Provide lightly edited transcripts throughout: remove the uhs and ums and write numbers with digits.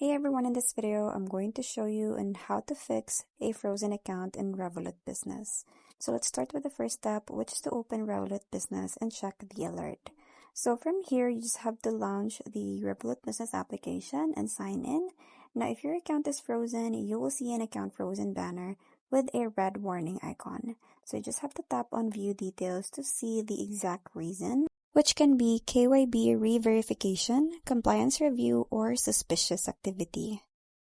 Hey everyone, in this video, I'm going to show you on how to fix a frozen account in Revolut Business. So let's start with the first step, which is to open Revolut Business and check the alert. So from here, you just have to launch the Revolut Business application and sign in. Now, if your account is frozen, you will see an account frozen banner with a red warning icon. So you just have to tap on view details to see the exact reason, which can be KYB re-verification, compliance review, or suspicious activity.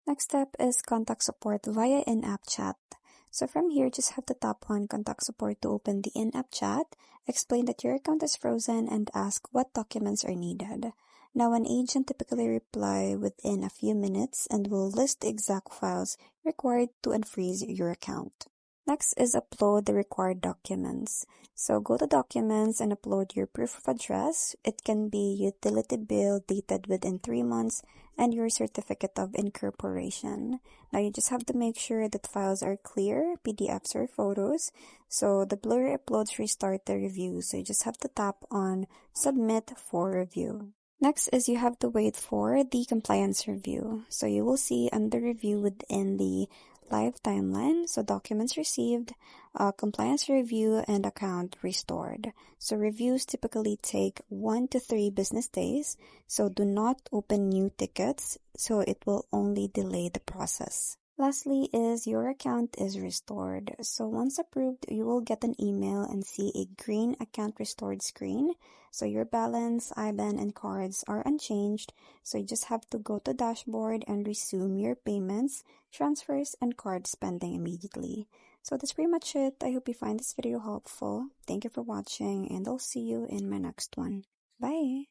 Next step is contact support via in-app chat. So from here, just have to tap on contact support to open the in-app chat, explain that your account is frozen, and ask what documents are needed. Now, an agent typically reply within a few minutes and will list the exact files required to unfreeze your account. Next is upload the required documents. So go to documents and upload your proof of address. It can be utility bill dated within 3 months and your certificate of incorporation. Now you just have to make sure that files are clear, PDFs or photos. So the blurry uploads restart the review. So you just have to tap on submit for review. Next is you have to wait for the compliance review. So you will see under review within the live timeline, so documents received, compliance review, and account restored. So reviews typically take 1 to 3 business days, so do not open new tickets, so it will only delay the process. Lastly is your account is restored. So once approved, you will get an email and see a green account restored screen. So your balance, IBAN, and cards are unchanged. So you just have to go to dashboard and resume your payments, transfers, and card spending immediately. So that's pretty much it. I hope you find this video helpful. Thank you for watching, and I'll see you in my next one. Bye!